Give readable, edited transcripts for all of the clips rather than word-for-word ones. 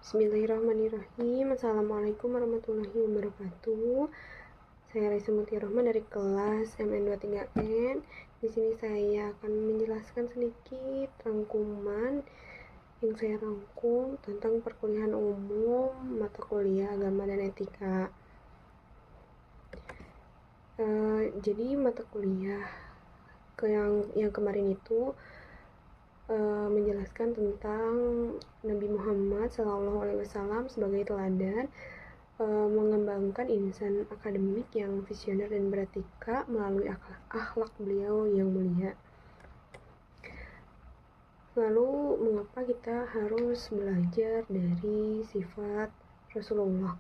Bismillahirrahmanirrahim. Assalamualaikum warahmatullahi wabarakatuh. Saya Raisa Mutirohman dari kelas MN23N. Di sini saya akan menjelaskan sedikit rangkuman yang saya rangkum tentang perkuliahan umum, mata kuliah agama dan etika. Jadi mata kuliah yang kemarin itu menjelaskan tentang Nabi Muhammad SAW sebagai teladan, mengembangkan insan akademik yang visioner dan beretika melalui akhlak beliau yang mulia. Lalu mengapa kita harus belajar dari sifat Rasulullah?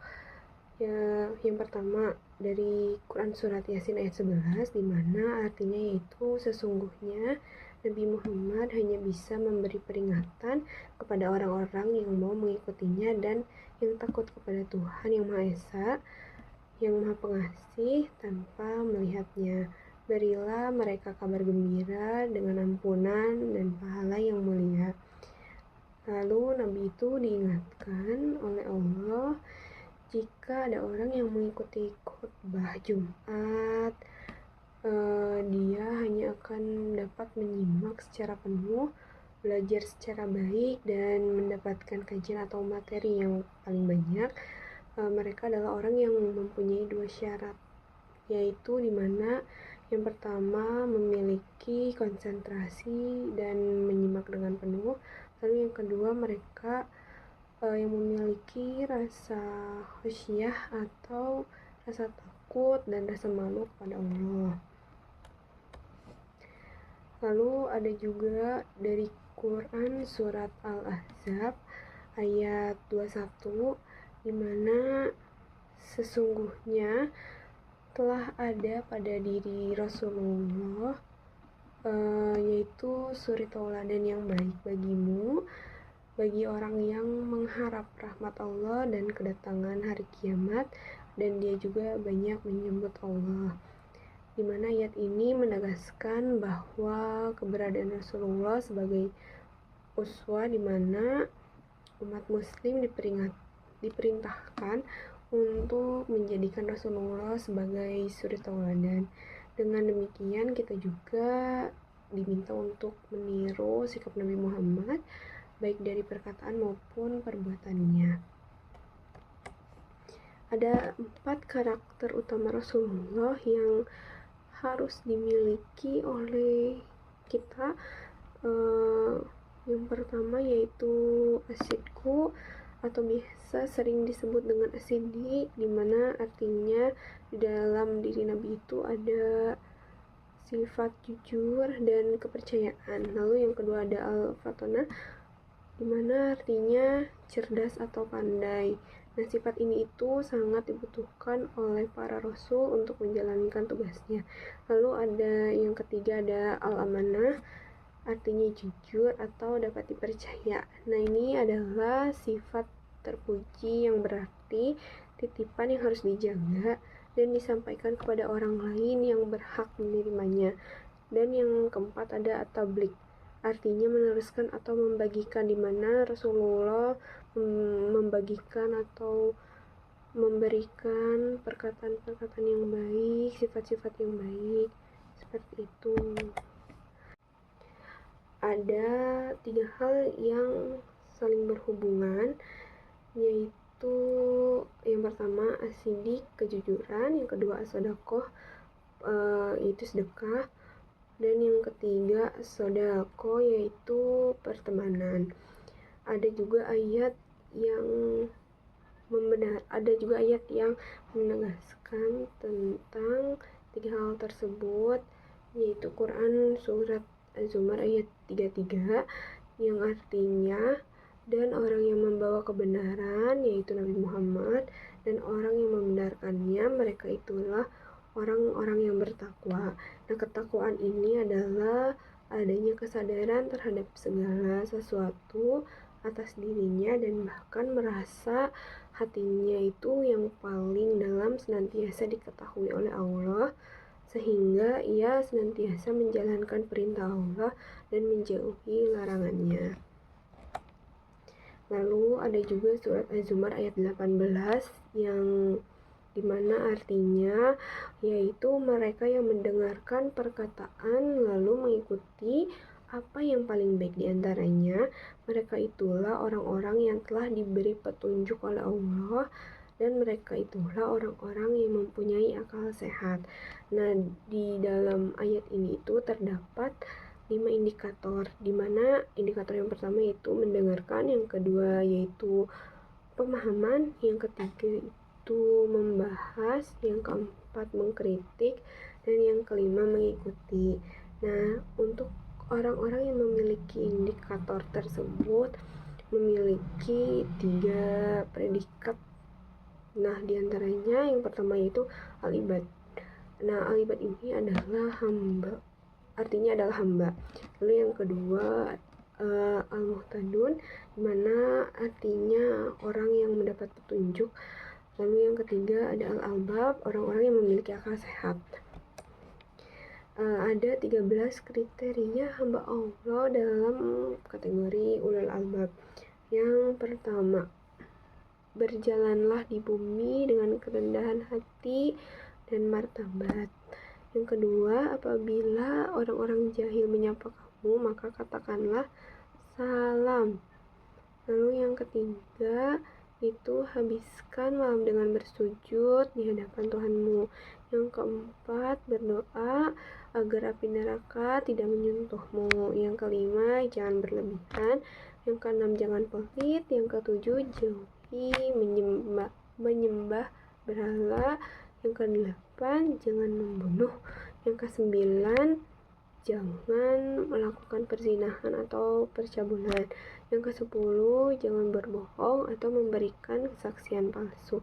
Ya, yang pertama dari Quran surat Yasin ayat 11, di mana artinya yaitu sesungguhnya Nabi Muhammad hanya bisa memberi peringatan kepada orang-orang yang mau mengikutinya dan yang takut kepada Tuhan yang Maha Esa, yang Maha Pengasih tanpa melihatnya. Berilah mereka kabar gembira dengan ampunan dan pahala yang mulia. Lalu Nabi itu diingatkan oleh Allah, jika ada orang yang mengikuti khutbah Jumat, dia hanya akan dapat menyimak secara penuh, belajar secara baik, dan mendapatkan kajian atau materi yang paling banyak. Mereka adalah orang yang mempunyai dua syarat, yaitu dimana yang pertama memiliki konsentrasi dan menyimak dengan penuh. Lalu yang kedua mereka yang memiliki rasa khusyah atau rasa takut dan rasa malu kepada Allah. Lalu ada juga dari Quran surat Al-Ahzab ayat 21, di mana sesungguhnya telah ada pada diri Rasulullah yaitu suri tauladan yang baik bagimu, bagi orang yang mengharap rahmat Allah dan kedatangan hari kiamat, dan dia juga banyak menyebut Allah. Di mana ayat ini menegaskan bahwa keberadaan Rasulullah sebagai uswa, di mana umat muslim diperintahkan untuk menjadikan Rasulullah sebagai suri tauladan. Dengan demikian kita juga diminta untuk meniru sikap Nabi Muhammad baik dari perkataan maupun perbuatannya. Ada 4 karakter utama Rasulullah yang harus dimiliki oleh kita. Yang pertama yaitu asidku, atau biasa sering disebut dengan asidik, di mana artinya di dalam diri Nabi itu ada sifat jujur dan kepercayaan. Lalu yang kedua ada al-fatona, di mana artinya cerdas atau pandai. Nah, sifat ini itu sangat dibutuhkan oleh para rasul untuk menjalankan tugasnya. Lalu ada yang ketiga ada al-amanah, artinya jujur atau dapat dipercaya. Nah, ini adalah sifat terpuji yang berarti titipan yang harus dijaga dan disampaikan kepada orang lain yang berhak menerimanya. Dan yang keempat ada at-tabligh, artinya meneruskan atau membagikan, di mana Rasulullah membagikan atau memberikan perkataan-perkataan yang baik, sifat-sifat yang baik, seperti itu. Ada 3 hal yang saling berhubungan, yaitu yang pertama asidik, kejujuran, yang kedua as-sadaqah, yaitu sedekah, dan yang ketiga sodako, yaitu pertemanan. Ada juga ayat yang menegaskan tentang 3 hal tersebut, yaitu Quran surat Az-Zumar ayat 33, yang artinya dan orang yang membawa kebenaran yaitu Nabi Muhammad, dan orang yang membenarkannya, mereka itulah orang-orang yang bertakwa. Nah, ketakwaan ini adalah adanya kesadaran terhadap segala sesuatu atas dirinya, dan bahkan merasa hatinya itu yang paling dalam senantiasa diketahui oleh Allah, sehingga ia senantiasa menjalankan perintah Allah dan menjauhi larangannya. Lalu ada juga surat Az-Zumar ayat 18 yang dimana artinya yaitu mereka yang mendengarkan perkataan lalu mengikuti apa yang paling baik di antaranya, mereka itulah orang-orang yang telah diberi petunjuk oleh Allah dan mereka itulah orang-orang yang mempunyai akal sehat. Nah, di dalam ayat ini itu terdapat 5 indikator, di mana indikator yang pertama yaitu mendengarkan, yang kedua yaitu pemahaman, yang ketiga itu membahas, yang keempat mengkritik, dan yang kelima mengikuti. Nah, untuk orang-orang yang memiliki indikator tersebut memiliki 3 predikat. Nah, diantaranya yang pertama yaitu al-ibad. Nah, al-ibad ini adalah hamba, artinya adalah hamba. Lalu yang kedua al-muhtadun, dimana artinya orang yang mendapat petunjuk. Lalu yang ketiga ada al-albab, orang-orang yang memiliki akal sehat. Ada 13 kriteria hamba Allah dalam kategori ulul albab. Yang pertama, berjalanlah di bumi dengan kerendahan hati dan martabat. Yang kedua, apabila orang-orang jahil menyapa kamu, maka katakanlah salam. Lalu yang ketiga, itu habiskan malam dengan bersujud di hadapan Tuhanmu. Yang keempat, berdoa agar api neraka tidak menyentuhmu. Yang kelima, jangan berlebihan. Yang keenam, jangan pelit. Yang ketujuh, jauhi menyembah berhala. Yang kedelapan, jangan membunuh. Yang kesembilan, jangan melakukan perzinahan atau percabulan. Yang kesepuluh, jangan berbohong atau memberikan kesaksian palsu.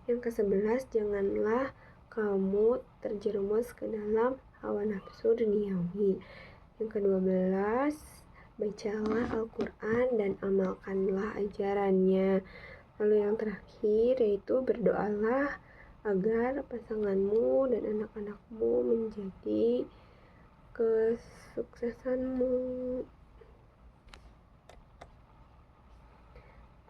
Yang kesebelas, janganlah kamu terjerumus ke dalam hawa nafsu duniawi. Yang ke-12, bacalah Al-Quran dan amalkanlah ajarannya. Lalu yang terakhir yaitu berdoalah agar pasanganmu dan anak-anakmu menjadi kesuksesanmu.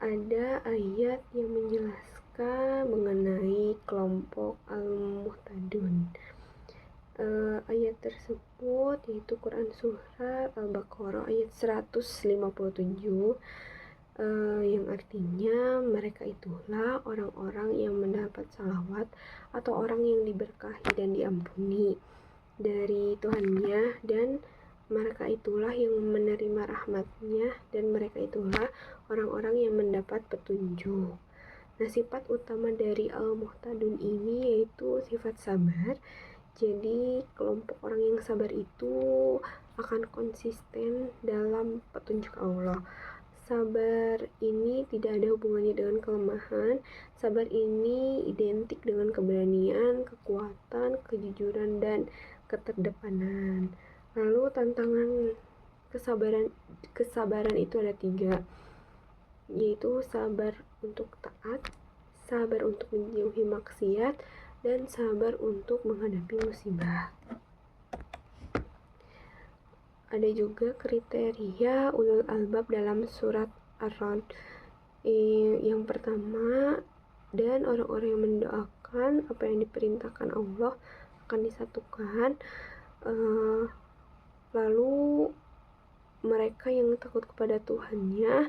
Ada ayat yang menjelaskan mengenai kelompok al-muhtadun. Ayat tersebut yaitu Quran Surat Al-Baqarah ayat 157, yang artinya mereka itulah orang-orang yang mendapat salawat atau orang yang diberkahi dan diampuni dari Tuhannya, dan mereka itulah yang menerima rahmatnya, dan mereka itulah orang-orang yang mendapat petunjuk. Nah, sifat utama dari al-muhtadun ini yaitu sifat sabar. Jadi kelompok orang yang sabar itu akan konsisten dalam petunjuk Allah. Sabar ini tidak ada hubungannya dengan kelemahan. Sabar ini identik dengan keberanian, kekuatan, kejujuran, dan keterdepanan. Lalu tantangan kesabaran itu ada 3, yaitu sabar untuk taat, sabar untuk menjauhi maksiat, dan sabar untuk menghadapi musibah. Ada juga kriteria ulul albab dalam surat Ar-Ra'd. Yang pertama, dan orang-orang yang mendoakan apa yang diperintahkan Allah akan disatukan. Lalu mereka yang takut kepada Tuhannya,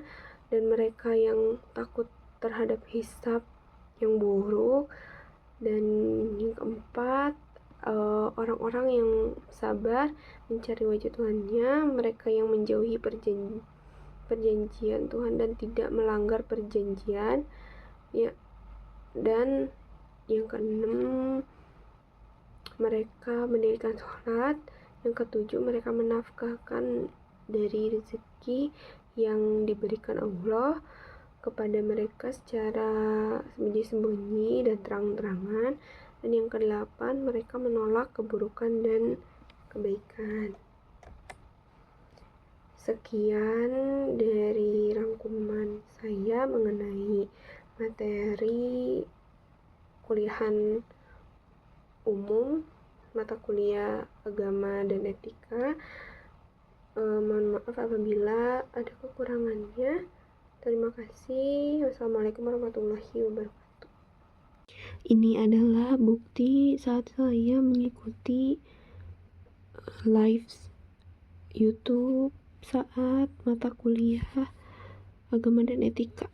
dan mereka yang takut terhadap hisab yang buruk. Dan yang keempat, orang-orang yang sabar mencari wajah Tuhannya, mereka yang menjauhi perjanjian Tuhan dan tidak melanggar perjanjian, ya. Dan yang keenam, mereka mendirikan sholat. Yang ketujuh, mereka menafkahkan dari rezeki yang diberikan Allah kepada mereka secara sembunyi-sembunyi dan terang-terangan. Dan yang ke-8, mereka menolak keburukan dan kebaikan. Sekian dari rangkuman saya mengenai materi kuliahan umum, mata kuliah agama dan etika. Mohon maaf apabila ada kekurangannya. Terima kasih. Wassalamualaikum warahmatullahi wabarakatuh. Ini adalah bukti saat saya mengikuti live YouTube saat mata kuliah agama dan etika.